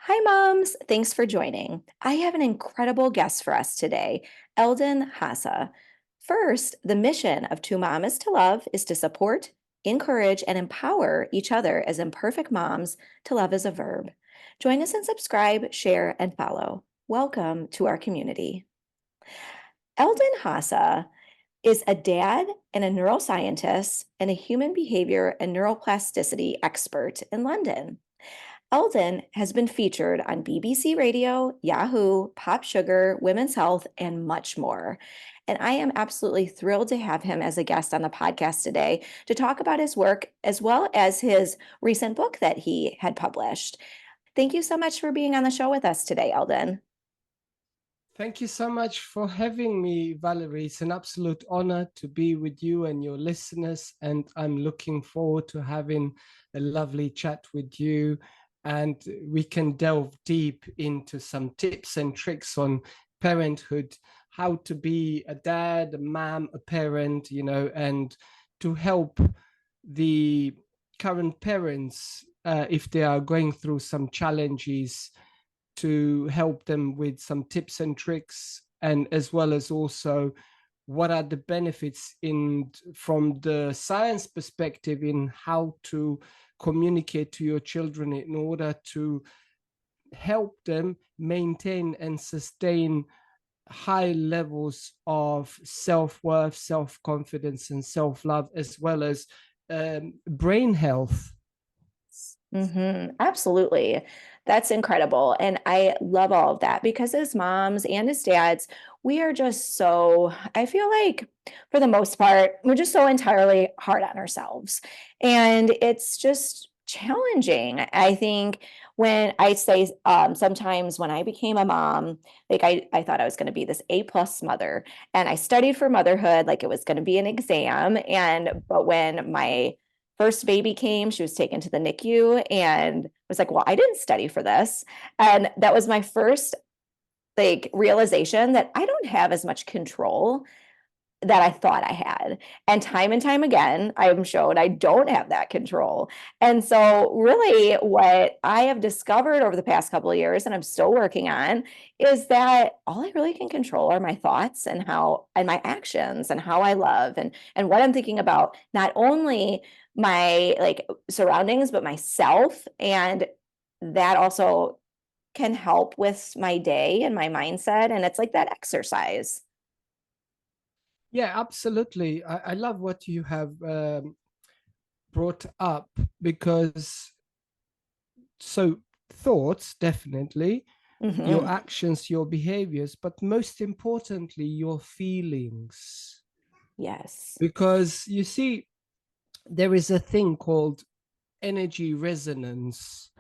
Hi, moms. Thanks for joining. I have an incredible guest for us today, Eldin Hasa. First, the mission of Two Mom is to Love is to support, encourage, and empower each other as imperfect moms. To love is a verb. Join us and subscribe, share, and follow. Welcome to our community. Eldin Hasa is a dad and a neuroscientist and a human behavior and neuroplasticity expert in London. Eldon has been featured on BBC Radio, Yahoo, Popsugar, Women's Health, and much more. And I am absolutely thrilled to have him as a guest on the podcast today to talk about his work as well as his recent book that he had published. Thank you so much for being on the show with us today, Eldon. Thank you so much for having me, Valerie. It's an absolute honor to be with you and your listeners, and I'm looking forward to having a lovely chat with you. And we can delve deep into some tips and tricks on parenthood, how to be a dad, a mom, a parent, and to help the current parents if they are going through some challenges, to help them with some tips and tricks, and as well as also what are the benefits in from the science perspective in how to communicate to your children in order to help them maintain and sustain high levels of self-worth, self-confidence, and self-love, as well as brain health. Absolutely. That's incredible. And I love all of that because as moms and as dads, we are just so, I feel like for the most part, we're just so entirely hard on ourselves. And it's just challenging. I think when I say sometimes when I became a mom, like I thought I was going to be this A+ mother and I studied for motherhood like it was going to be an exam. But when my first baby came, she was taken to the NICU and was like, well, I didn't study for this. And that was my first like realization that I don't have as much control that I thought I had. And time again, I am shown I don't have that control. And so, really, what I have discovered over the past couple of years, and I'm still working on, is that all I really can control are my thoughts and how and my actions and how I love and what I'm thinking about, not only my like surroundings, but myself. And that also can help with my day and my mindset. And it's like that exercise. Yeah, absolutely. I love what you have brought up, because so thoughts, definitely, your Hmm. actions, your behaviors, but most importantly, your feelings. Yes. Because you see, there is a thing called energy resonance.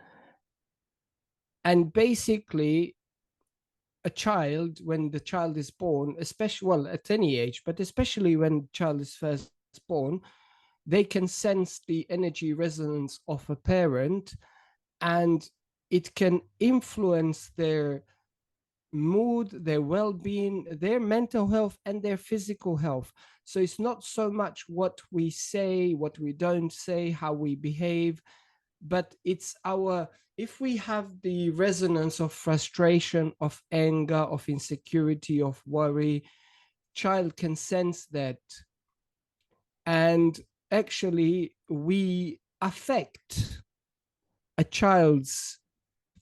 And basically, a child, when the child is born, especially, well, at any age, but especially when the child is first born, they can sense the energy resonance of a parent, and it can influence their mood, their well-being, their mental health, and their physical health. So it's not so much what we say, what we don't say, how we behave, but it's our, if we have the resonance of frustration, of anger, of insecurity, of worry, child can sense that. And actually we affect a child's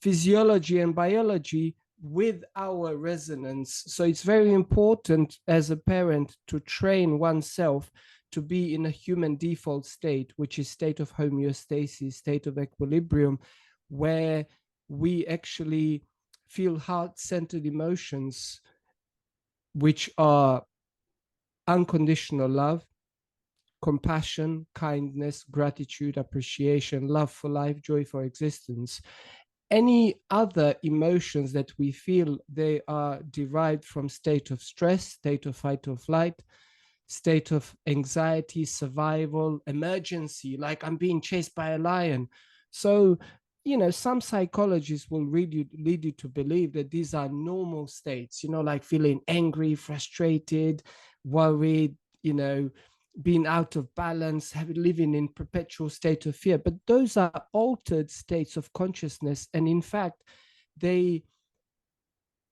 physiology and biology with our resonance. So it's very important as a parent to train oneself to be in a human default state, which is state of homeostasis, state of equilibrium, where we actually feel heart-centered emotions, which are unconditional love, compassion, kindness, gratitude, appreciation, love for life, joy for existence. Any other emotions that we feel, they are derived from state of stress, state of fight or flight, state of anxiety, survival, emergency, like I'm being chased by a lion. So, some psychologists will lead you to believe that these are normal states, like feeling angry, frustrated, worried, being out of balance, living in perpetual state of fear. But those are altered states of consciousness. And in fact, they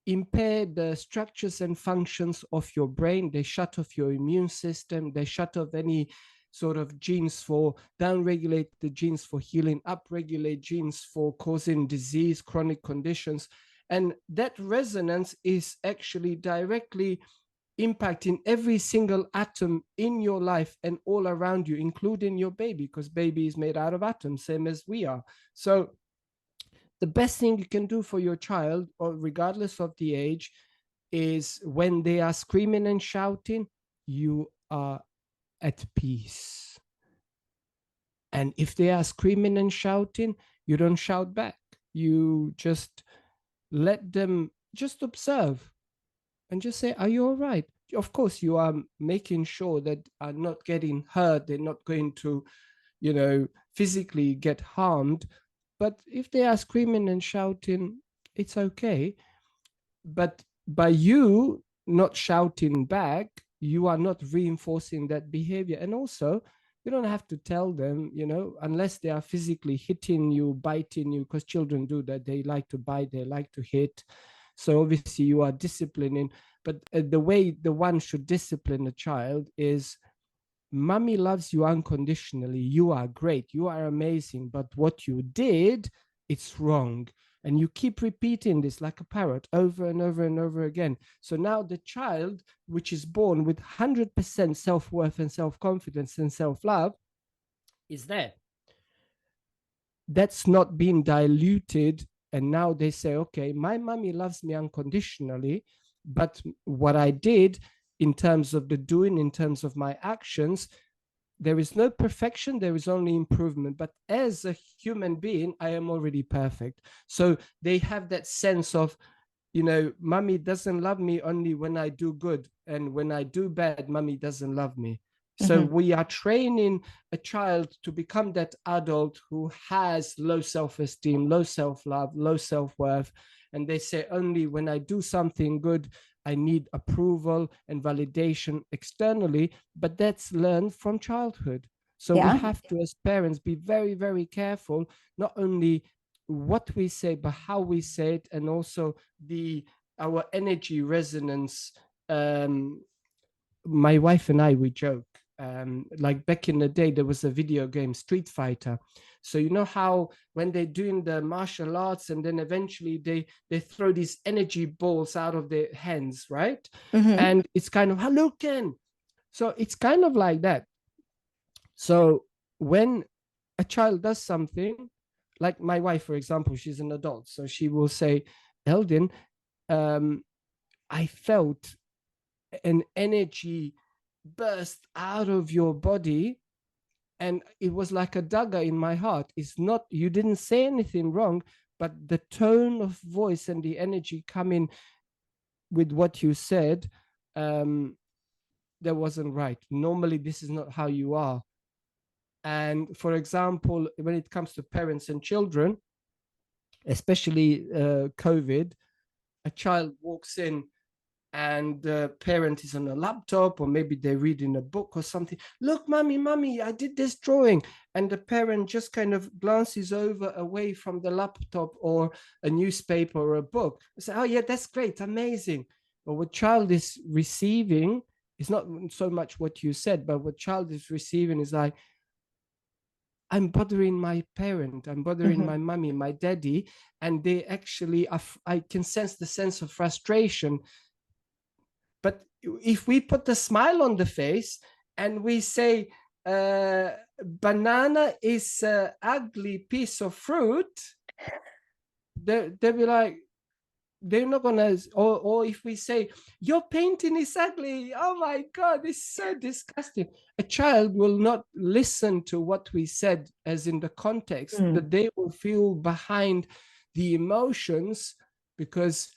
impair the structures and functions of your brain. They shut off your immune system. They shut off any sort of genes for downregulate the genes for healing, upregulate genes for causing disease, chronic conditions. And that resonance is actually directly impacting every single atom in your life and all around you, including your baby, because baby is made out of atoms, same as we are. So the best thing you can do for your child, or regardless of the age, is when they are screaming and shouting, you are at peace. And if they are screaming and shouting, you don't shout back. You just let them just observe and just say, are you all right? Of course, you are making sure that are not getting hurt. They're not going to, physically get harmed. But if they are screaming and shouting, it's okay. But by you not shouting back, you are not reinforcing that behavior. And also, you don't have to tell them, unless they are physically hitting you, biting you, because children do that. They like to bite, they like to hit. So obviously you are disciplining. But the way the one should discipline a child is, mommy loves you unconditionally. You are great. You are amazing. But what you did, it's wrong. And you keep repeating this like a parrot over and over and over again. So now the child, which is born with 100% self-worth and self-confidence and self-love, is there. That's not being diluted. And now they say, okay, my mommy loves me unconditionally, but what I did in terms of the doing, in terms of my actions, there is no perfection, there is only improvement. But as a human being, I am already perfect. So they have that sense of, mommy doesn't love me only when I do good. And when I do bad, mommy doesn't love me. So we are training a child to become that adult who has low self-esteem, low self-love, low self-worth. And they say, only when I do something good, I need approval and validation externally, but that's learned from childhood. So we have to, as parents, be very, very careful, not only what we say, but how we say it, and also our energy resonance. My wife and I, we joke, like back in the day, there was a video game, Street Fighter. So you know how when they're doing the martial arts and then eventually they throw these energy balls out of their hands, right? And it's kind of Hadouken. So it's kind of like that. So when a child does something, like my wife, for example, she's an adult. So she will say, Eldin, I felt an energy burst out of your body, and it was like a dagger in my heart. It's not, you didn't say anything wrong, but the tone of voice and the energy coming with what you said, that wasn't right. Normally this is not how you are. And for example, when it comes to parents and children, especially COVID, a child walks in and the parent is on a laptop, or maybe they're reading a book or something. Look, mommy, I did this drawing. And the parent just kind of glances over away from the laptop or a newspaper or a book. They say, oh yeah, that's great, amazing. But what child is receiving is not so much what you said, but what child is receiving is like, I'm bothering my parent, I'm bothering my mommy, my daddy. And they actually, I can sense the sense of frustration. But if we put a smile on the face and we say, banana is an ugly piece of fruit, they'll be like, they're not gonna, or if we say, your painting is ugly, oh my God, it's so disgusting. A child will not listen to what we said as in the context, that they will feel behind the emotions, because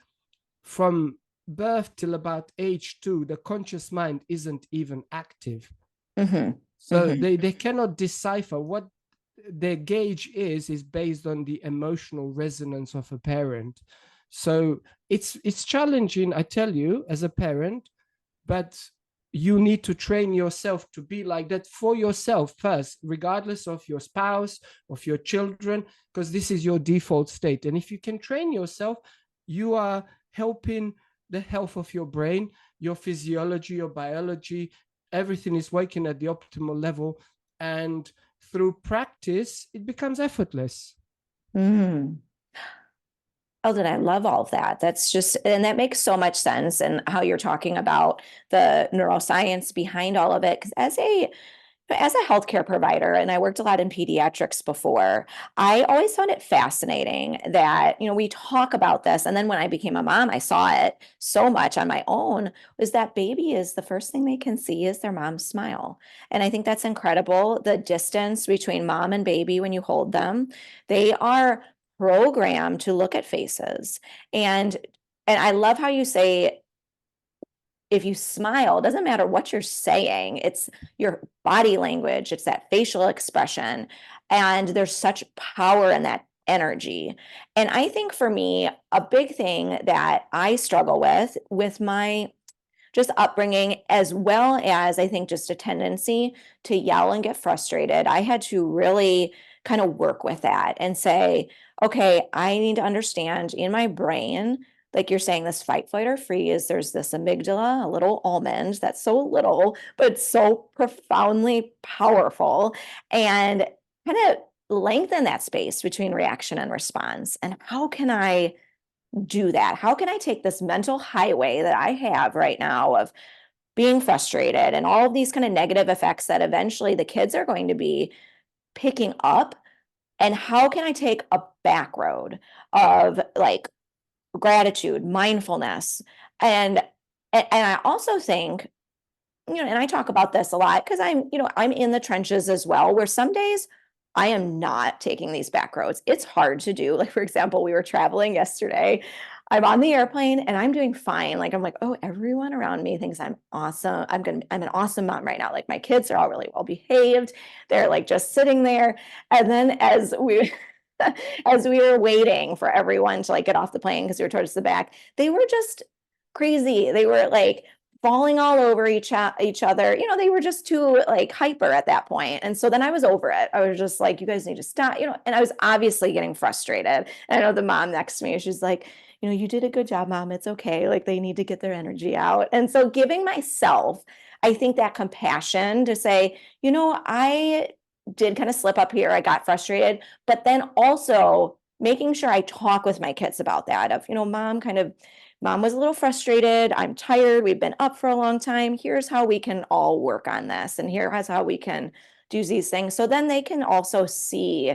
from birth till about age 2, the conscious mind isn't even active. So they cannot decipher. What their gauge is based on the emotional resonance of a parent. So it's challenging, I tell you, as a parent, but you need to train yourself to be like that for yourself first, regardless of your spouse, of your children, because this is your default state. And if you can train yourself, you are helping the health of your brain, your physiology, your biology, everything is working at the optimal level. And through practice, it becomes effortless. Mm. Eldin, I love all of that. That's just, and that makes so much sense. And how you're talking about the neuroscience behind all of it. Because as a healthcare provider, and I worked a lot in pediatrics before, I always found it fascinating that, we talk about this. And then when I became a mom, I saw it so much on my own, was that baby is the first thing they can see is their mom's smile. And I think that's incredible. The distance between mom and baby when you hold them, they are programmed to look at faces. And I love how you say, if you smile, it doesn't matter what you're saying, it's your body language, it's that facial expression. And there's such power in that energy. And I think for me, a big thing that I struggle with my just upbringing, as well as I think just a tendency to yell and get frustrated, I had to really kind of work with that and say, okay, I need to understand in my brain, like you're saying, this fight, flight, or freeze, there's this amygdala, a little almond that's so little, but so profoundly powerful, and kind of lengthen that space between reaction and response. And how can I do that? How can I take this mental highway that I have right now of being frustrated and all of these kind of negative effects that eventually the kids are going to be picking up? And how can I take a back road of like gratitude, mindfulness? And I also think, and I talk about this a lot because I'm in the trenches as well, where some days I am not taking these back roads. It's hard to do. Like, for example, we were traveling yesterday. I'm on the airplane and I'm doing fine. Like, I'm like, oh, everyone around me thinks I'm awesome. I'm an awesome mom right now. Like, my kids are all really well behaved. They're like just sitting there. And then as we were waiting for everyone to like get off the plane because we were towards the back, they were just crazy. They were like falling all over each other. They were just too like hyper at that point. And so then I was over it. I was just like, you guys need to stop, and I was obviously getting frustrated. And I know the mom next to me, she's like, you did a good job, mom. It's okay. Like, they need to get their energy out. And so giving myself, I think, that compassion to say, I did kind of slip up here. I got frustrated, but then also making sure I talk with my kids about that of, mom was a little frustrated. I'm tired. We've been up for a long time. Here's how we can all work on this. And here's how we can do these things. So then they can also see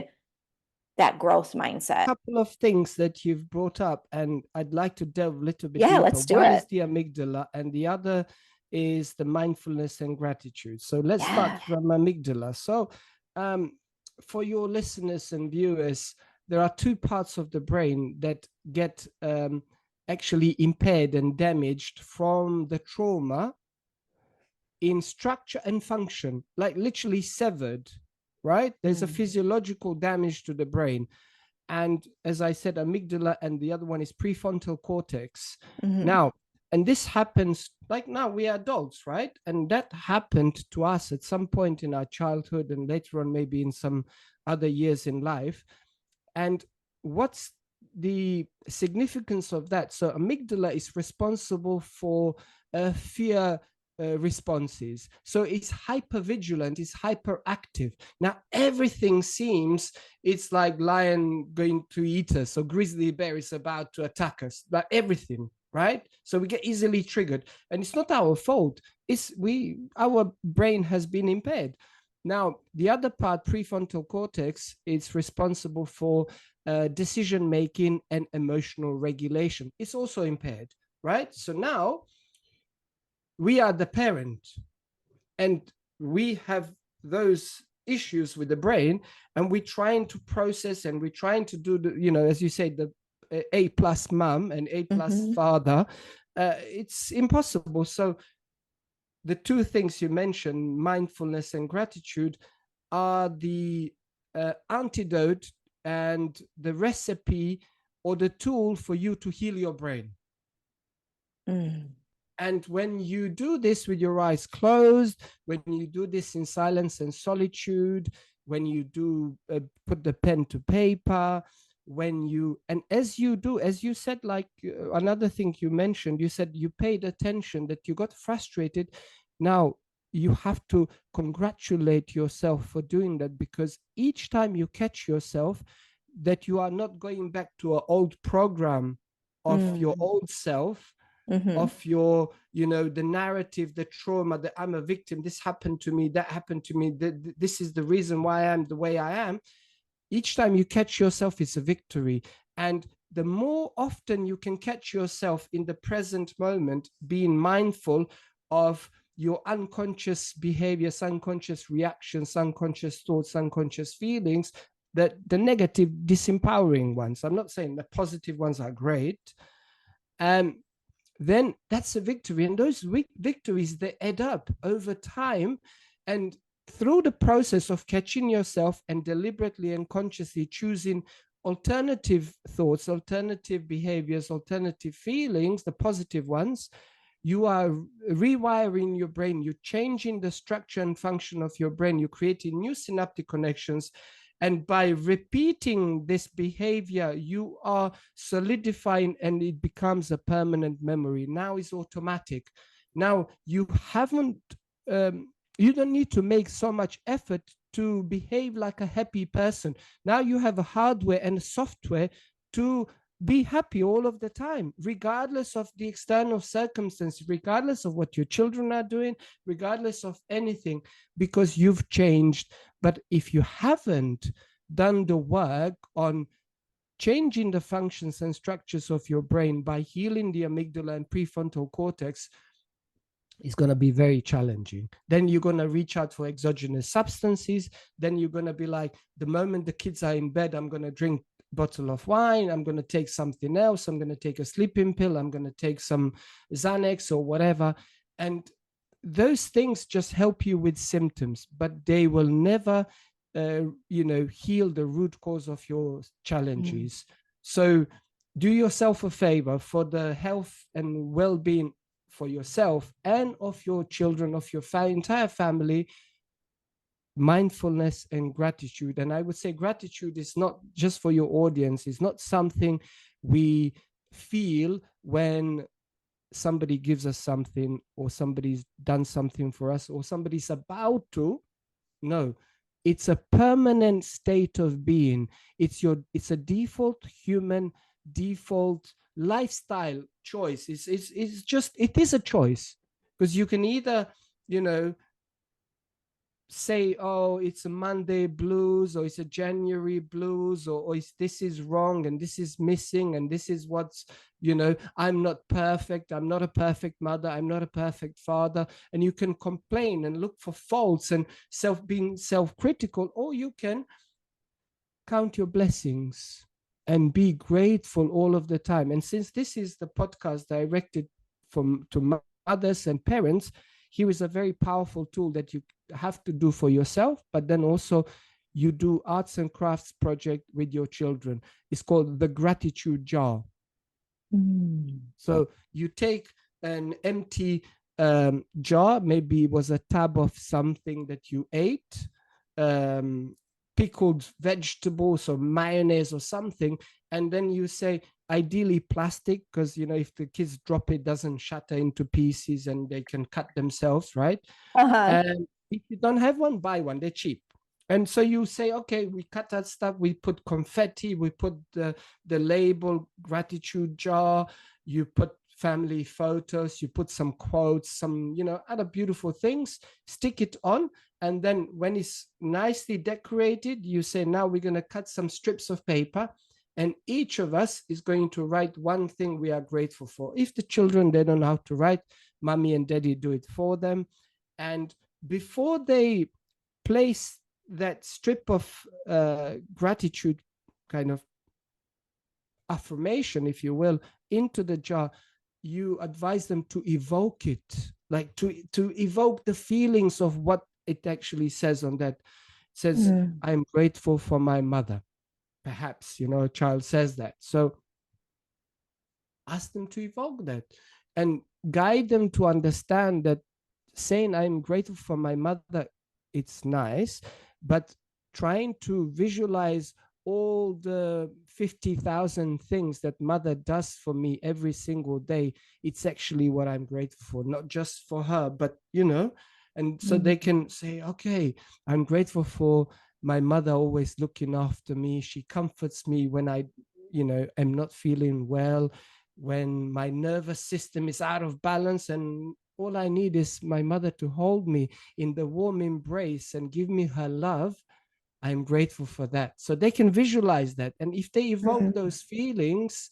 that growth mindset. Couple of things that you've brought up, and I'd like to delve a little bit Yeah, deeper. let's do One it. is the amygdala, and the other is the mindfulness and gratitude. So let's start from amygdala. So for your listeners and viewers, there are two parts of the brain that get actually impaired and damaged from the trauma in structure and function, like literally severed, right? There's a physiological damage to the brain. And as I said, amygdala, and the other one is prefrontal cortex. Now, and this happens, like now we are adults, right? And that happened to us at some point in our childhood and later on, maybe in some other years in life. And what's the significance of that? So amygdala is responsible for fear responses. So it's hyper vigilant, it's hyperactive. Now everything seems it's like lion going to eat us, or grizzly bear is about to attack us, like everything, right? So we get easily triggered, and it's not our fault. It's our brain has been impaired. Now, the other part, prefrontal cortex, is responsible for decision making and emotional regulation. It's also impaired, right? So now we are the parent, and we have those issues with the brain, and we're trying to process, and we're trying to do the, as you say, the A plus mom and A plus father. It's impossible. So the two things you mentioned, mindfulness and gratitude, are the antidote and the recipe or the tool for you to heal your brain. And when you do this with your eyes closed, when you do this in silence and solitude, when you do put the pen to paper, when you, and as you do, as you said, like another thing you mentioned, you said you paid attention, that you got frustrated. Now you have to congratulate yourself for doing that, because each time you catch yourself, that you are not going back to an old program of your old self, of your, you know, the narrative, the trauma, that I'm a victim, this happened to me, that happened to me, this is the reason why I'm the way I am. Each time you catch yourself, it's a victory. And the more often you can catch yourself in the present moment, being mindful of your unconscious behaviors, unconscious reactions, unconscious thoughts, unconscious feelings, that the negative, disempowering ones, I'm not saying the positive ones are great, then that's a victory. And those victories, they add up over time. And through the process of catching yourself and deliberately and consciously choosing alternative thoughts, alternative behaviors, alternative feelings, the positive ones, you are rewiring your brain, you're changing the structure and function of your brain, you're creating new synaptic connections. And by repeating this behavior, you are solidifying, and it becomes a permanent memory. Now it's automatic. Now you haven't, you don't need to make so much effort to behave like a happy person. Now you have a hardware and a software to be happy all of the time, regardless of the external circumstances, regardless of what your children are doing, regardless of anything, because you've changed. But if you haven't done the work on changing the functions and structures of your brain by healing the amygdala and prefrontal cortex, it's going to be very challenging. Then you're going to reach out for exogenous substances. Then you're going to be like, the moment the kids are in bed, I'm going to drink bottle of wine, I'm going to take something else, I'm going to take a sleeping pill, I'm going to take some Xanax or whatever. And those things just help you with symptoms, but they will never heal the root cause of your challenges. So do yourself a favor, for the health and well-being for yourself and of your children, of your entire family, mindfulness and gratitude. And I would say gratitude is not just for your audience. It's not something we feel when somebody gives us something, or somebody's done something for us, or somebody's about to. No, it's a permanent state of being. It's a default human, default lifestyle choice. It is a choice, because you can either, say, oh, it's a Monday blues, or it's a January blues, or this is wrong and this is missing and this is what's, I'm not perfect, I'm not a perfect mother, I'm not a perfect father. And you can complain and look for faults and being self-critical, or you can count your blessings and be grateful all of the time. And since this is the podcast directed to mothers and parents, here is a very powerful tool that you have to do for yourself, but then also you do arts and crafts project with your children. It's called the gratitude jar. So you take an empty jar, maybe it was a tub of something that you ate, pickled vegetables or mayonnaise or something, and then you say, ideally plastic, because if the kids drop it, doesn't shatter into pieces and they can cut themselves, right? And if you don't have one, buy one, they're cheap. And so you say, okay, we cut that stuff, we put confetti, we put the label gratitude jar, you put family photos, you put some quotes, some other beautiful things, stick it on. And then when it's nicely decorated, you say, now we're going to cut some strips of paper, and each of us is going to write one thing we are grateful for. If the children, they don't know how to write, mommy and daddy do it for them. And before they place that strip of gratitude kind of affirmation, if you will, into the jar, you advise them to evoke it, like to evoke the feelings of what it actually says on that. It says, I'm grateful for my mother. Perhaps, a child says that. So ask them to evoke that. and guide them to understand that saying I'm grateful for my mother, it's nice, but trying to visualize all the 50,000 things that mother does for me every single day, it's actually what I'm grateful for, not just for her, but and so they can say, okay, I'm grateful for my mother always looking after me. She comforts me when I am not feeling well, when my nervous system is out of balance, and all I need is my mother to hold me in the warm embrace and give me her love. I'm grateful for that. So they can visualize that. And if they evoke those feelings,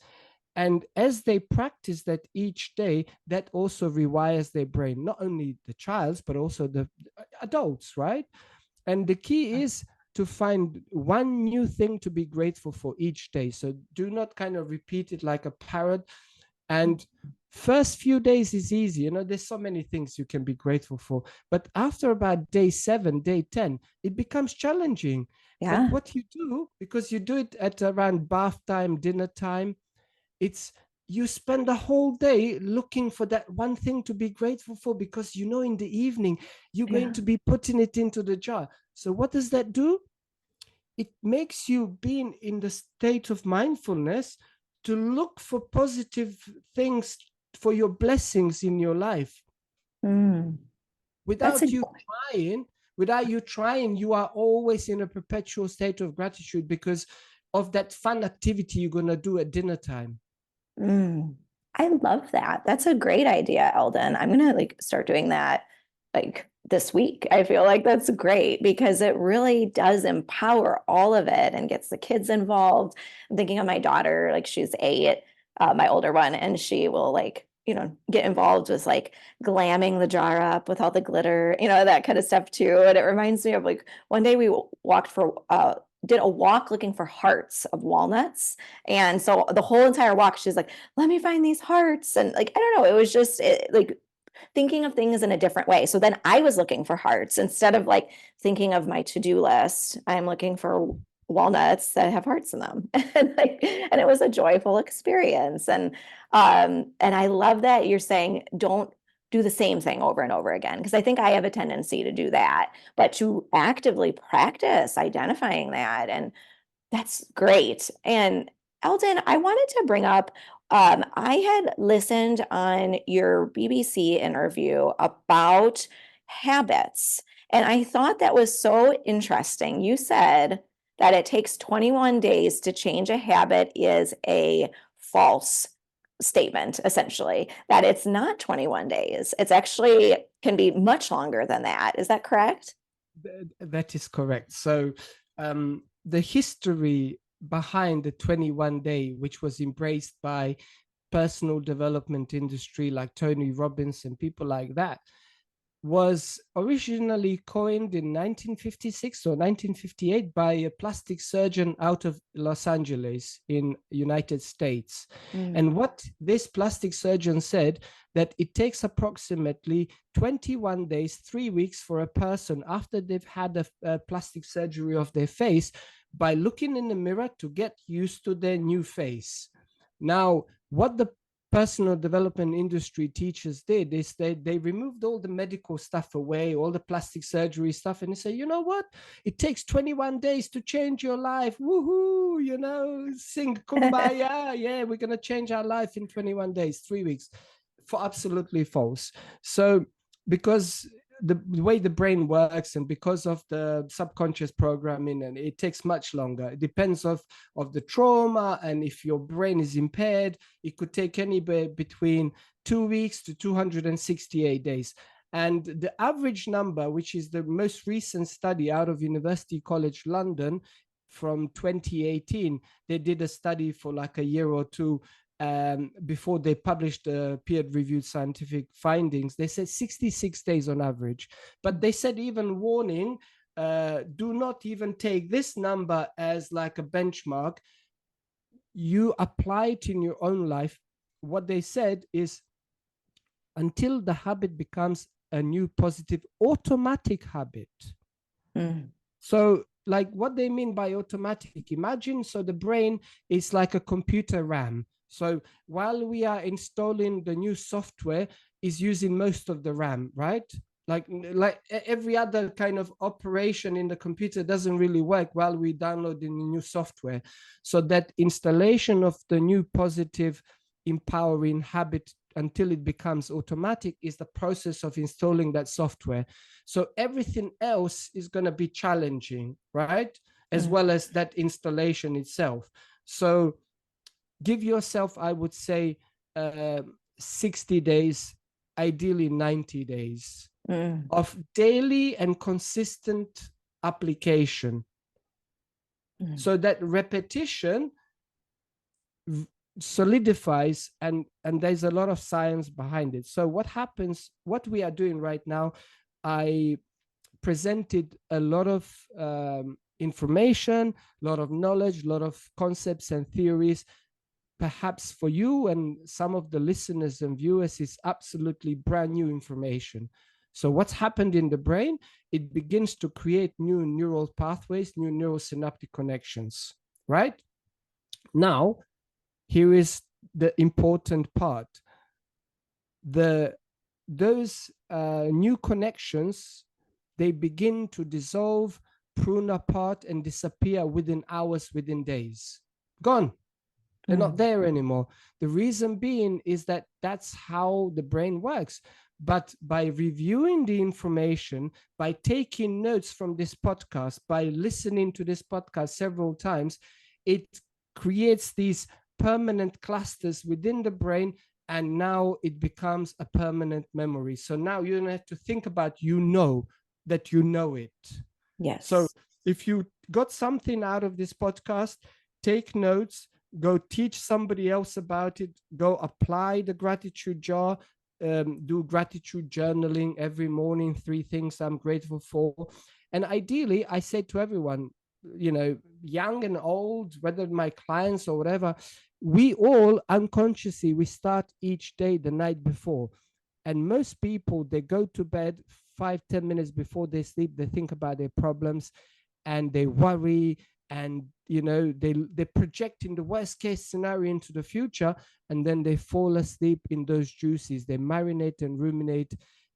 and as they practice that each day, that also rewires their brain, not only the child's, but also the adults, right? And the key is to find one new thing to be grateful for each day. So do not kind of repeat it like a parrot. And first few days is easy. There's so many things you can be grateful for. But after about day 7, day 10, it becomes challenging. But Yeah. what you do, because you do it at around bath time, dinner time, it's you spend the whole day looking for that one thing to be grateful for, because in the evening you're going to be putting it into the jar. So what does that do? It makes you being in the state of mindfulness to look for positive things, for your blessings in your life. That's a Without you trying, you are always in a perpetual state of gratitude because of that fun activity you're going to do at dinner time. I love that. That's a great idea, Eldin. I'm gonna start doing that this week. I feel like that's great because it really does empower all of it and gets the kids involved. I'm thinking of my daughter, she's 8, my older one, and she will get involved with glamming the jar up with all the glitter, that kind of stuff too. And it reminds me of one day we walked for did a walk looking for hearts of walnuts. And so the whole entire walk, she's like, let me find these hearts. And I don't know, it was just thinking of things in a different way. So then I was looking for hearts instead of thinking of my to-do list. I'm looking for walnuts that have hearts in them. And it was a joyful experience. And I love that you're saying don't do the same thing over and over again, because I think I have a tendency to do that, but to actively practice identifying that, and that's great. And Eldin, I wanted to bring up, I had listened on your BBC interview about habits, and I thought that was so interesting. You said that it takes 21 days to change a habit is a false statement, essentially, that it's not 21 days. It's actually can be much longer than that. Is that correct? That is correct. So the history behind the 21 day, which was embraced by personal development industry like Tony Robbins and people like that, was originally coined in 1956 or 1958 by a plastic surgeon out of Los Angeles in United States. And what this plastic surgeon said, that it takes approximately 21 days, 3 weeks for a person after they've had a plastic surgery of their face by looking in the mirror to get used to their new face. Now, what the personal development industry teachers did is they removed all the medical stuff away, all the plastic surgery stuff, and they say, you know what? It takes 21 days to change your life. Woohoo, sing kumbaya. Yeah, we're going to change our life in 21 days, 3 weeks. For absolutely false. So because the way the brain works and because of the subconscious programming, and it takes much longer. It depends of the trauma, and if your brain is impaired, it could take anywhere between 2 weeks to 268 days. And the average number, which is the most recent study out of University College London from 2018, they did a study for like a year or two before they published the peer-reviewed scientific findings. They said 66 days on average, but they said, even warning, do not even take this number as like a benchmark. You apply it in your own life. What they said is, until the habit becomes a new positive automatic habit. So like what they mean by automatic, imagine, so the brain is like a computer RAM. So while we are installing the new software, is using most of the RAM, right? Like every other kind of operation in the computer doesn't really work while we downloading the new software. So that installation of the new positive empowering habit until it becomes automatic is the process of installing that software. So everything else is going to be challenging, right? As well as that installation itself. So give yourself, I would say, 60 days, ideally 90 days of daily and consistent application. So that repetition solidifies, and there's a lot of science behind it. So what happens, what we are doing right now, I presented a lot of information, a lot of knowledge, a lot of concepts and theories. Perhaps for you and some of the listeners and viewers is absolutely brand new information. So what's happened in the brain? It begins to create new neural pathways, new neurosynaptic connections, right? Now, here is the important part. Those new connections, they begin to dissolve, prune apart, and disappear within hours, within days. Gone. They're not there anymore. The reason being is that that's how the brain works. But by reviewing the information, by taking notes from this podcast, by listening to this podcast several times, it creates these permanent clusters within the brain, and now it becomes a permanent memory. So now you don't have to think about, you know that you know it. Yes. So if you got something out of this podcast, take notes, go teach somebody else about it, go apply the gratitude jar, do gratitude journaling every morning, 3 things I'm grateful for. And ideally, I say to everyone, you know, young and old, whether my clients or whatever, we all unconsciously, we start each day the night before. And most people, they go to bed 5-10 minutes before they sleep, they think about their problems and they worry, and you know, they project in the worst case scenario into the future, and then they fall asleep in those juices. They marinate and ruminate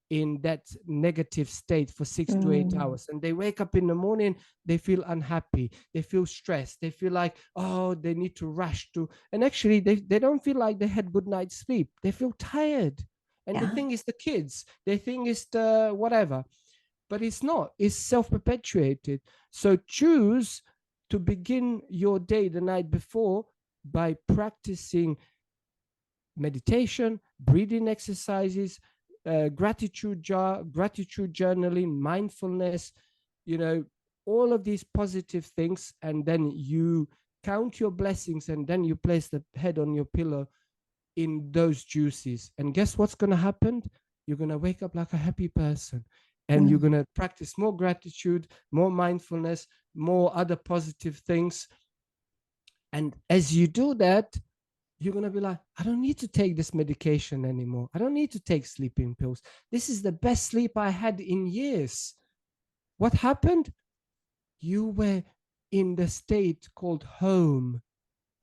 in that negative state for 6 to 8 hours, and they wake up in the morning, they feel unhappy, they feel stressed, they feel like, oh, they need to rush to, and actually they don't feel like they had good night's sleep. They feel tired. And the thing is, the kids, they think it's the whatever, but it's not. It's self-perpetuated. So choose to begin your day the night before by practicing meditation, breathing exercises, gratitude jar, gratitude journaling, mindfulness, you know, all of these positive things. And then you count your blessings, and then you place the head on your pillow in those juices. And guess what's going to happen? You're going to wake up like a happy person. And you're going to practice more gratitude, more mindfulness, more other positive things. And as you do that, you're going to be like, I don't need to take this medication anymore. I don't need to take sleeping pills. This is the best sleep I had in years. What happened? You were in the state called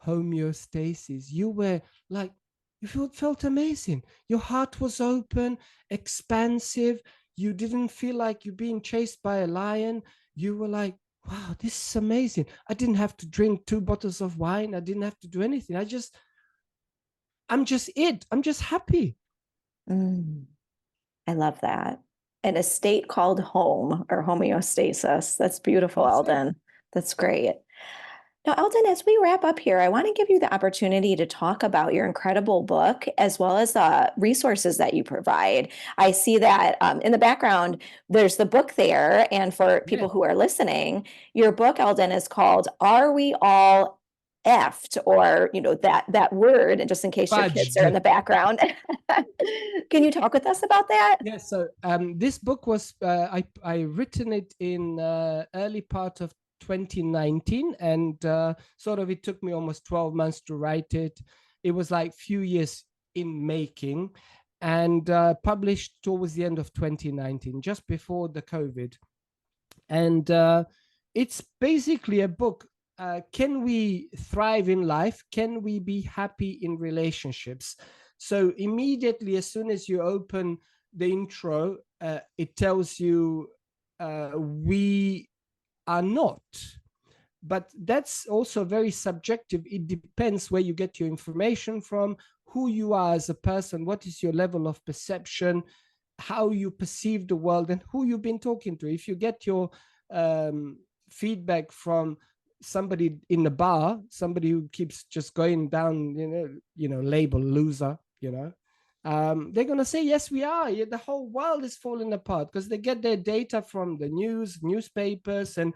homeostasis. You were like, you felt amazing. Your heart was open, expansive. You didn't feel like you're being chased by a lion. You were like, wow, this is amazing. I didn't have to drink 2 bottles of wine. I didn't have to do anything. I'm just happy. I love that. And a state called home, or homeostasis. That's beautiful, Eldin. That's great. Now, Eldin, as we wrap up here, I want to give you the opportunity to talk about your incredible book, as well as the resources that you provide. I see that in the background, there's the book there. And for people who are listening, your book, Eldin, is called Are We All Effed? Or, you know, that word, and just in case your kids are in the background. Can you talk with us about that? Yes. So this book was, I written it in early part of 2019, and sort of it took me almost 12 months to write it. It was like few years in making, and published towards the end of 2019, just before the COVID. And it's basically a book can we thrive in life? Can we be happy in relationships? So immediately, as soon as you open the intro, it tells you we are not. But that's also very subjective. It depends where you get your information from, who you are as a person, what is your level of perception, how you perceive the world, and who you've been talking to. If you get your feedback from somebody in the bar, somebody who keeps just going down, label loser, they're going to say, yes, we are. The whole world is falling apart, because they get their data from the news, newspapers, and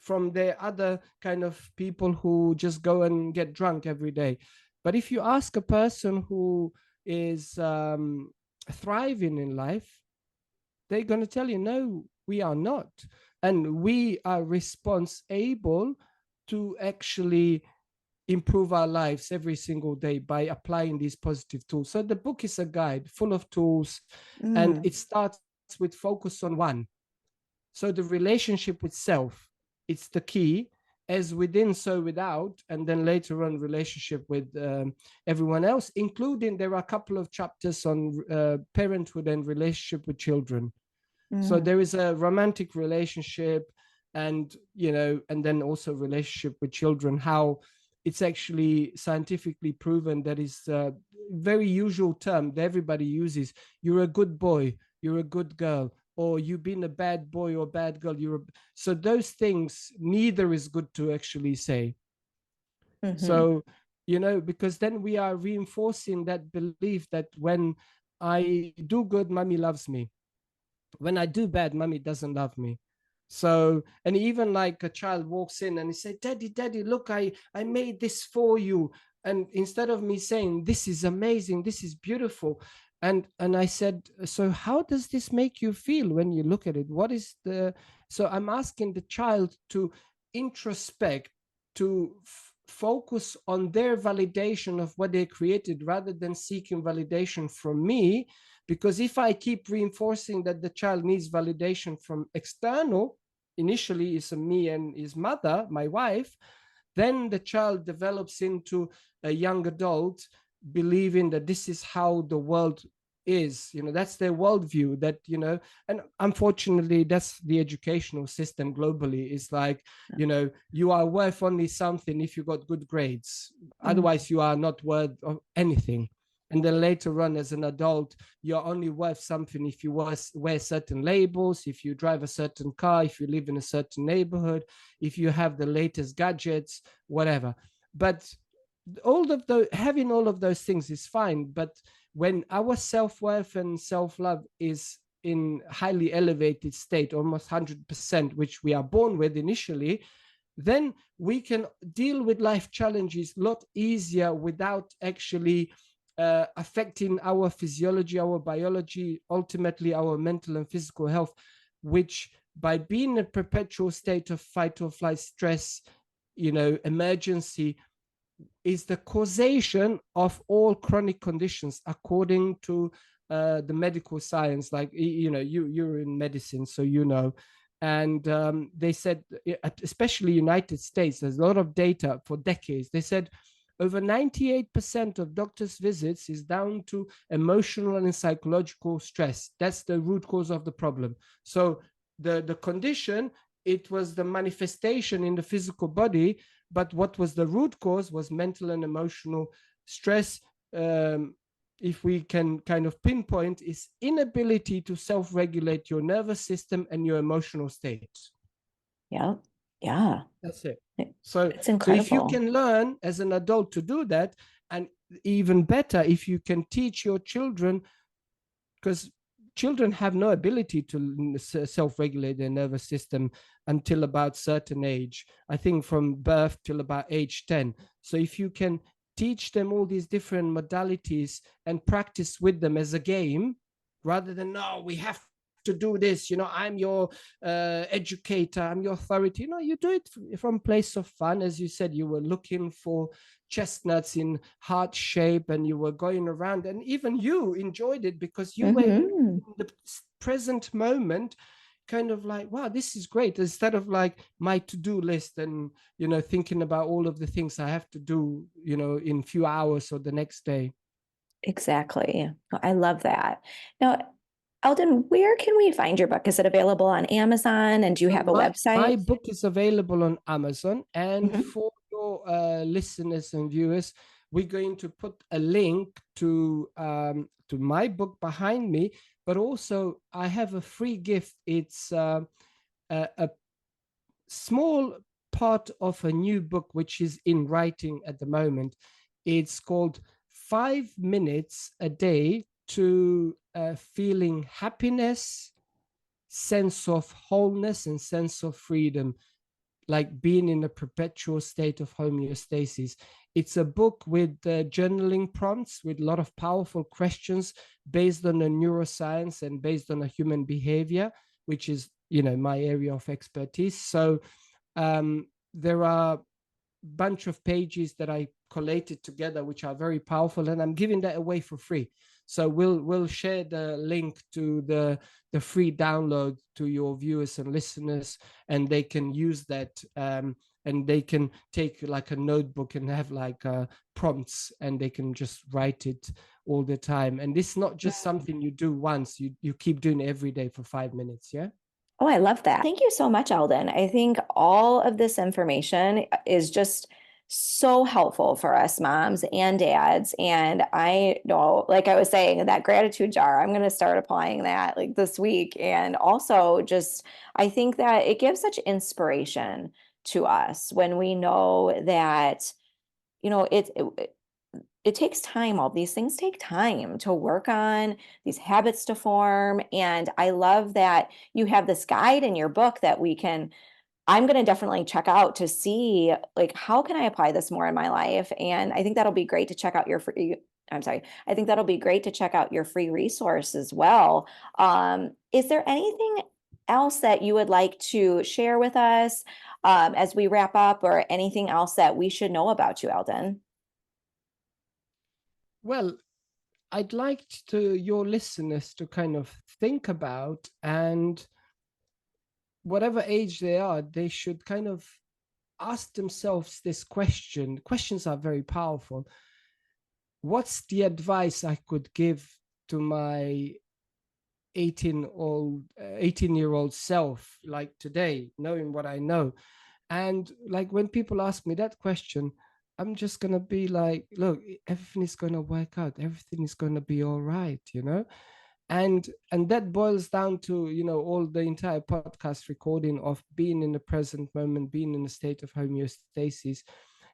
from their other kind of people who just go and get drunk every day. But if you ask a person who is thriving in life, they're going to tell you, no, we are not. And we are responsible to actually improve our lives every single day by applying these positive tools. So the book is a guide full of tools, and it starts with focus on one. So the relationship with self, it's the key, as within, so without, and then later on relationship with everyone else, including there are a couple of chapters on parenthood and relationship with children. So there is a romantic relationship, and and then also relationship with children, how it's actually scientifically proven that is a very usual term that everybody uses. You're a good boy, you're a good girl, or you've been a bad boy or bad girl. So those things, neither is good to actually say. So, because then we are reinforcing that belief that when I do good, mommy loves me. When I do bad, mommy doesn't love me. So, and even like a child walks in and he said, daddy, look, I made this for you. And instead of me saying, this is amazing, this is beautiful. And I said, so how does this make you feel when you look at it? So I'm asking the child to introspect, to focus on their validation of what they created, rather than seeking validation from me. Because if I keep reinforcing that the child needs validation from external, initially is me and his mother, my wife, then the child develops into a young adult believing that this is how the world is. That's their worldview, that, and unfortunately, that's the educational system globally. It's like, you are worth only something if you got good grades. Otherwise, you are not worth of anything. And then later on, as an adult, you're only worth something if you wear certain labels, if you drive a certain car, if you live in a certain neighborhood, if you have the latest gadgets, whatever. But having all of those things is fine. But when our self-worth and self-love is in highly elevated state, almost 100%, which we are born with initially, then we can deal with life challenges a lot easier without actually affecting our physiology, our biology, ultimately our mental and physical health, which by being in a perpetual state of fight or flight, stress, emergency, is the causation of all chronic conditions, according to the medical science. Like, you're in medicine, so and they said, especially United States, there's a lot of data for decades. They said over 98% of doctors' visits is down to emotional and psychological stress. That's the root cause of the problem. So the condition, it was the manifestation in the physical body, but what was the root cause was mental and emotional stress. If we can kind of pinpoint, is inability to self-regulate your nervous system and your emotional state. Yeah. That's it. So it's incredible. If you can learn as an adult to do that, and even better, if you can teach your children, because children have no ability to self-regulate their nervous system until about certain age. I think from birth till about age 10. So if you can teach them all these different modalities and practice with them as a game, rather than, no, we have to do this, I'm your educator, I'm your authority. You do it from a place of fun. As you said, you were looking for chestnuts in heart shape, and you were going around, and even you enjoyed it because you were in the present moment, kind of like, wow, this is great, instead of like my to-do list and, you know, thinking about all of the things I have to do, you know, in few hours or the next day. Exactly. I love that. Now, Eldin, where can we find your book? Is it available on Amazon? And do you have a My website? book is available on Amazon, and Mhm. for your listeners and viewers, we're going to put a link to my book behind me, but also I have a free gift. It's a small part of a new book which is in writing at the moment. It's called 5 minutes a day to feeling happiness, sense of wholeness, and sense of freedom, like being in a perpetual state of homeostasis. It's a book with journaling prompts with a lot of powerful questions based on the neuroscience and based on a human behavior, which is, you know, my area of expertise. So there are bunch of pages that I collated together, which are very powerful, and I'm giving that away for free. So we'll share the link to the free download to your viewers and listeners, and they can use that, and they can take like a notebook and have like prompts, and they can just write it all the time. And this is not just something you do once; you keep doing it every day for 5 minutes. Yeah. Oh, I love that. Thank you so much, Eldin. I think all of this information is just so helpful for us moms and dads. And I know, like I was saying, that gratitude jar, I'm going to start applying that like this week. And also just, I think that it gives such inspiration to us when we know that, it takes time. All these things take time to work on, these habits to form. And I love that you have this guide in your book that I'm going to definitely check out to see, like, how can I apply this more in my life? And I think that'll be great to check out your free, I'm sorry, I think that'll be great to check out your free resource as well. Is there anything else that you would like to share with us as we wrap up, or anything else that we should know about you, Eldin? Well, I'd like to your listeners to kind of think about, and whatever age they are, they should kind of ask themselves this question. Questions are very powerful. What's the advice I could give to my 18-year-old self, like today, knowing what I know? And like when people ask me that question, I'm just gonna be like, look, everything is gonna work out, everything is gonna be all right, you know. And that boils down to, you know, all the entire podcast recording of being in the present moment, being in a state of homeostasis.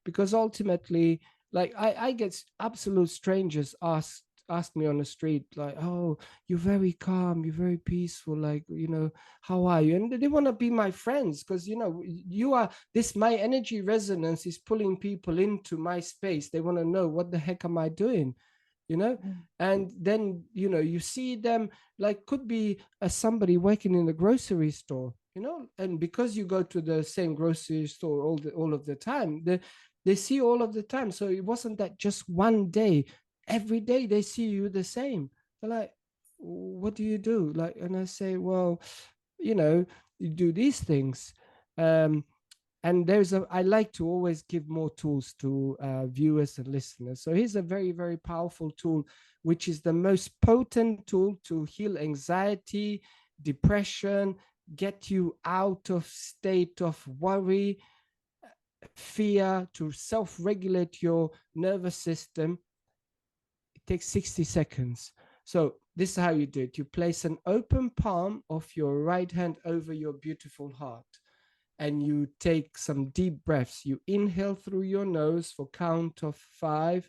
Because ultimately, like I get absolute strangers ask me on the street, like, oh, you're very calm, you're very peaceful, like, you know, how are you? And they want to be my friends, because, you know, you are this, my energy resonance is pulling people into my space. They want to know, what the heck am I doing, you know? And then, you know, you see them, like, could be somebody working in the grocery store, you know, and because you go to the same grocery store all of the time, they see you all of the time. So it wasn't that just one day. Every day they see you the same. They're like, what do you do? Like, and I say, well, you know, you do these things. And I like to always give more tools to viewers and listeners. So here's a very, very powerful tool, which is the most potent tool to heal anxiety, depression, get you out of state of worry, fear, to self-regulate your nervous system. It takes 60 seconds. So this is how you do it. You place an open palm of your right hand over your beautiful heart, and you take some deep breaths. You inhale through your nose for count of 5.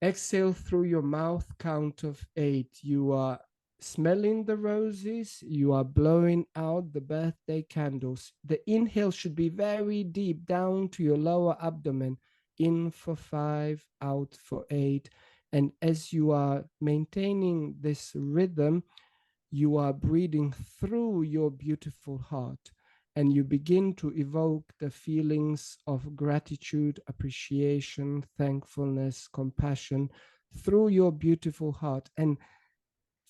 Exhale through your mouth, count of 8. You are smelling the roses, you are blowing out the birthday candles. The inhale should be very deep down to your lower abdomen. In for 5, out for 8. And as you are maintaining this rhythm, you are breathing through your beautiful heart, and you begin to evoke the feelings of gratitude, appreciation, thankfulness, compassion through your beautiful heart, and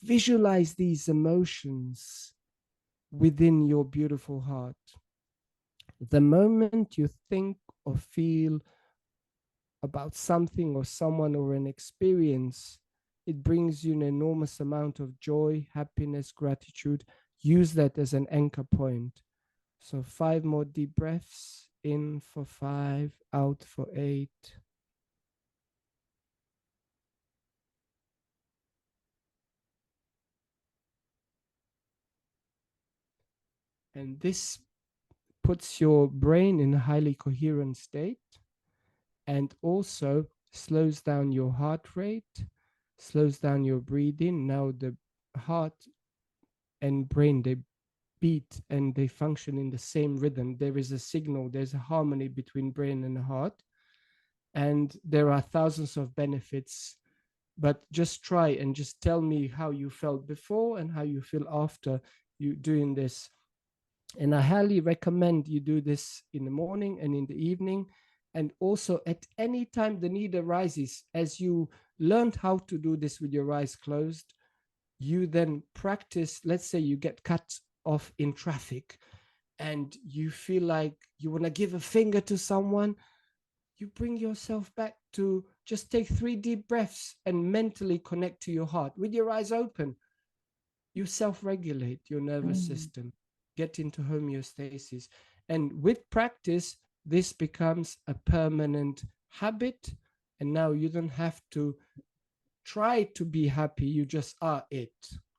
visualize these emotions within your beautiful heart. The moment you think or feel about something or someone or an experience, it brings you an enormous amount of joy, happiness, gratitude. Use that as an anchor point. So 5 more deep breaths, in for 5, out for 8. And this puts your brain in a highly coherent state and also slows down your heart rate, slows down your breathing. Now the heart and brain, they beat and they function in the same rhythm. There is a signal, there's a harmony between brain and heart. And there are thousands of benefits, but just try and just tell me how you felt before and how you feel after you doing this. And I highly recommend you do this in the morning and in the evening. And also at any time the need arises, as you learned how to do this with your eyes closed, you then practice. Let's say you get cut off in traffic and you feel like you want to give a finger to someone, you bring yourself back to just take 3 deep breaths and mentally connect to your heart with your eyes open. You self-regulate your nervous system, get into homeostasis. And with practice, this becomes a permanent habit. And now you don't have to try to be happy. You just are it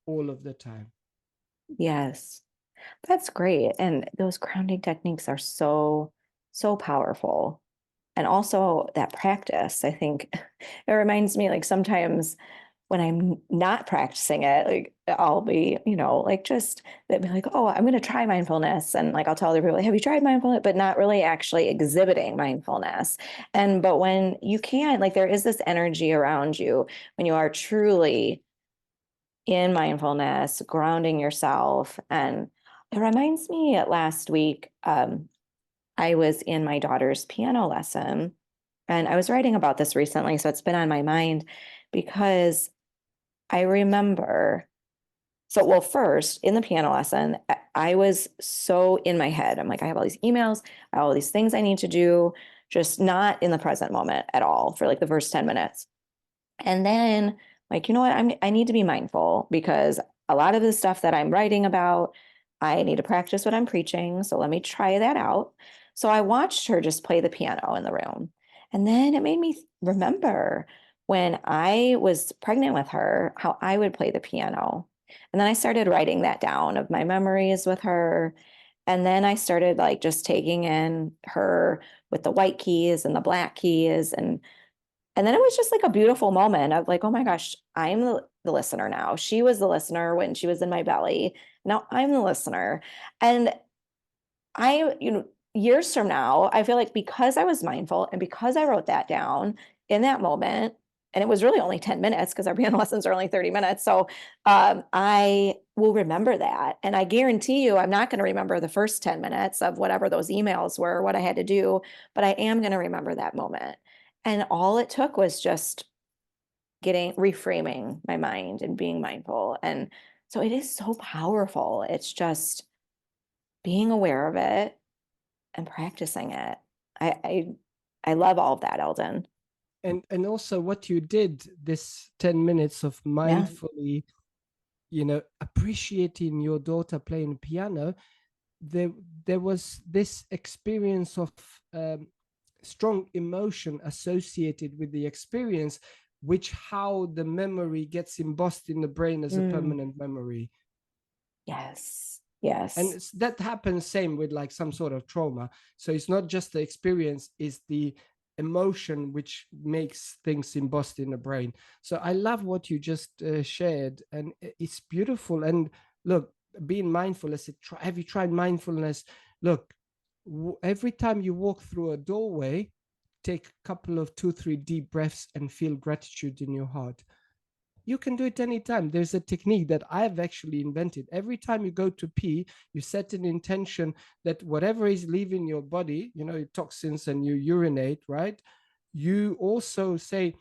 all of the time. Yes, that's great. And those grounding techniques are so, so powerful. And also that practice, I think it reminds me, like, sometimes when I'm not practicing it, like I'll be, like, just they'd be like, oh, I'm going to try mindfulness. And like, I'll tell other people, like, have you tried mindfulness? But not really actually exhibiting mindfulness. But when you can, like, there is this energy around you when you are truly in mindfulness, grounding yourself. And it reminds me last week, I was in my daughter's piano lesson, and I was writing about this recently. So it's been on my mind because I remember. So, well, first in the piano lesson, I was so in my head. I'm like, I have all these emails, I have all these things I need to do, just not in the present moment at all for like the first 10 minutes. And then, like, you know what? I need to be mindful because a lot of the stuff that I'm writing about, I need to practice what I'm preaching. So let me try that out. So I watched her just play the piano in the room. And then it made me remember when I was pregnant with her, how I would play the piano. And then I started writing that down of my memories with her. And then I started like just taking in her with the white keys and the black keys, and then it was just like a beautiful moment of like, oh my gosh, I'm the listener now. She was the listener when she was in my belly. Now I'm the listener. And years from now, I feel like because I was mindful and because I wrote that down in that moment, and it was really only 10 minutes because our piano lessons are only 30 minutes. So I will remember that. And I guarantee you, I'm not going to remember the first 10 minutes of whatever those emails were, what I had to do, but I am going to remember that moment. And all it took was just reframing my mind and being mindful. And so it is so powerful. It's just being aware of it and practicing it. I love all of that, Eldin. And also what you did, this 10 minutes of Yeah. mindfully, appreciating your daughter playing piano, there was this experience of strong emotion associated with the experience, which how the memory gets embossed in the brain as a permanent memory. Yes. Yes. And that happens same with like some sort of trauma. So it's not just the experience, it's the emotion which makes things embossed in the brain. So I love what you just shared, and it's beautiful. And look, being mindful, have you tried mindfulness? Look, every time you walk through a doorway, take a couple of 2-3 deep breaths and feel gratitude in your heart. You can do it anytime. There's a technique that I've actually invented. Every time you go to pee, you set an intention that whatever is leaving your body, your toxins, and you urinate, right? You also say,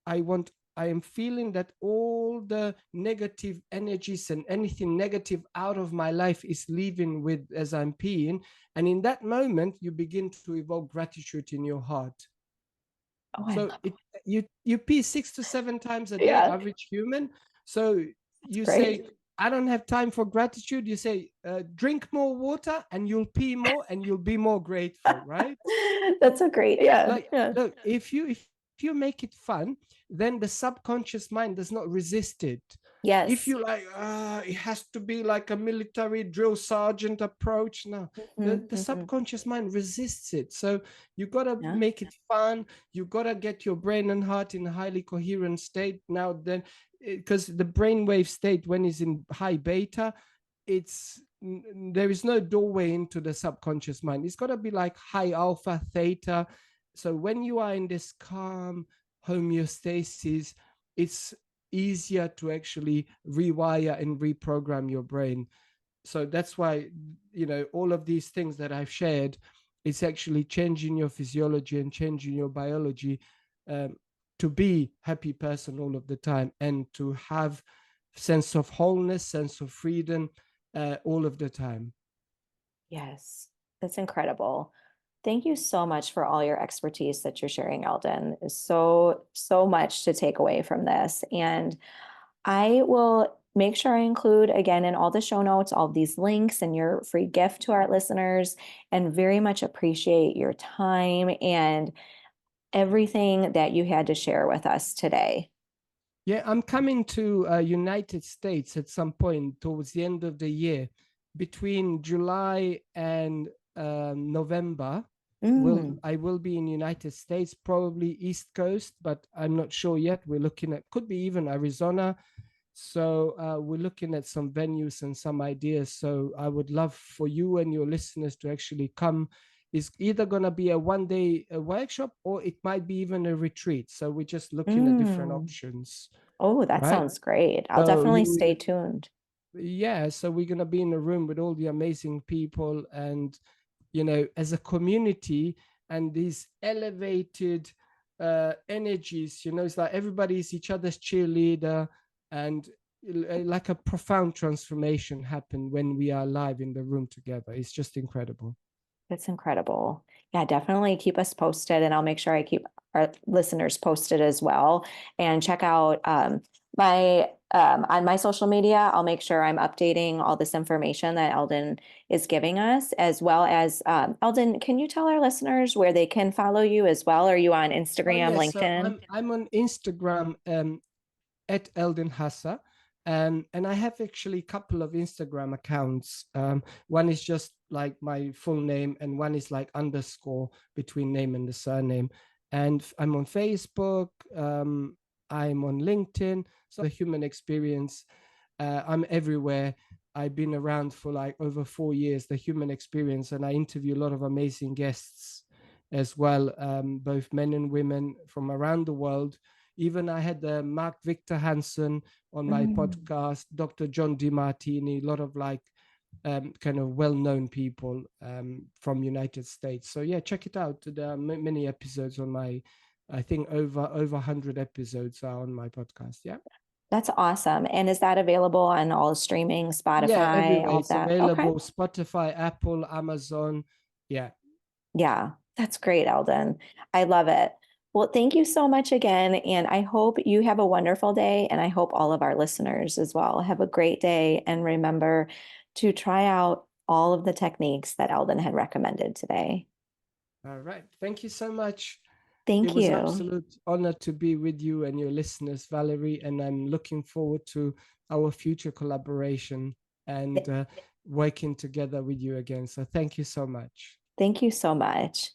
I want I am feeling that all the negative energies and anything negative out of my life is leaving with as I'm peeing. And in that moment, you begin to evoke gratitude in your heart. Oh, I So love you pee 6 to 7 times a day, Yeah. average human. So you great. say, I don't have time for gratitude. You say, drink more water and you'll pee more and you'll be more grateful, right? That's a great, yeah. Like, Yeah. look, if you make it fun, then the subconscious mind does not resist it. Yes. If you like, it has to be like a military drill sergeant approach. No, the subconscious mind resists it. So you got to Yeah. make it fun. You got to get your brain and heart in a highly coherent state. Now, then, because the brainwave state, when it's in high beta, there is no doorway into the subconscious mind. It's got to be like high alpha, theta. So when you are in this calm homeostasis, it's easier to actually rewire and reprogram your brain. So that's why, all of these things that I've shared, it's actually changing your physiology and changing your biology, to be happy person all of the time and to have sense of wholeness, sense of freedom, all of the time. Yes, that's incredible. Thank you so much for all your expertise that you're sharing, Eldin. There's so much to take away from this. And I will make sure I include again in all the show notes, all of these links and your free gift to our listeners, and very much appreciate your time and everything that you had to share with us today. Yeah, I'm coming to United States at some point towards the end of the year, between July and November. I will be in United States, probably East Coast, but I'm not sure yet. We're looking at, could be even Arizona. So we're looking at some venues and some ideas. So I would love for you and your listeners to actually come. It's either going to be a one-day workshop or it might be even a retreat. So we're just looking at different options. Oh, that Right? sounds great. I'll So definitely stay tuned. yeah, so we're going to be in a room with all the amazing people and, as a community and these elevated energies, it's like everybody is each other's cheerleader, and like a profound transformation happen when we are live in the room together. It's just incredible. That's incredible. Yeah, definitely keep us posted, and I'll make sure I keep our listeners posted as well. And check out my on my social media. I'll make sure I'm updating all this information that Eldin is giving us, as well as Eldin. Can you tell our listeners where they can follow you as well? Are you on Instagram, Yes, so LinkedIn? I'm on Instagram at Eldin Hasa. And I have actually a couple of Instagram accounts. One is just like my full name, and one is like underscore between name and the surname. And I'm on Facebook. I'm on LinkedIn. So the human experience. I'm everywhere. I've been around for like over 4 years, the human experience, and I interview a lot of amazing guests as well, both men and women from around the world. Even I had Mark Victor Hansen on my podcast, Dr. John DiMartini, a lot of like kind of well-known people from United States. So yeah, check it out. There are many episodes on my, I think over 100 episodes are on my podcast. Yeah. That's awesome. And is that available on all streaming, Yeah, Spotify, everywhere. all of It's that? Okay. available, Spotify, Apple, Amazon. Yeah. Yeah, that's great, Eldon. I love it. Well, thank you so much again. And I hope you have a wonderful day. And I hope all of our listeners as well have a great day. And remember to try out all of the techniques that Eldon had recommended today. All right. Thank you so much. It Thank was an you. absolute honor to be with you and your listeners, Valerie, and I'm looking forward to our future collaboration and working together with you again. So thank you so much. Thank you so much.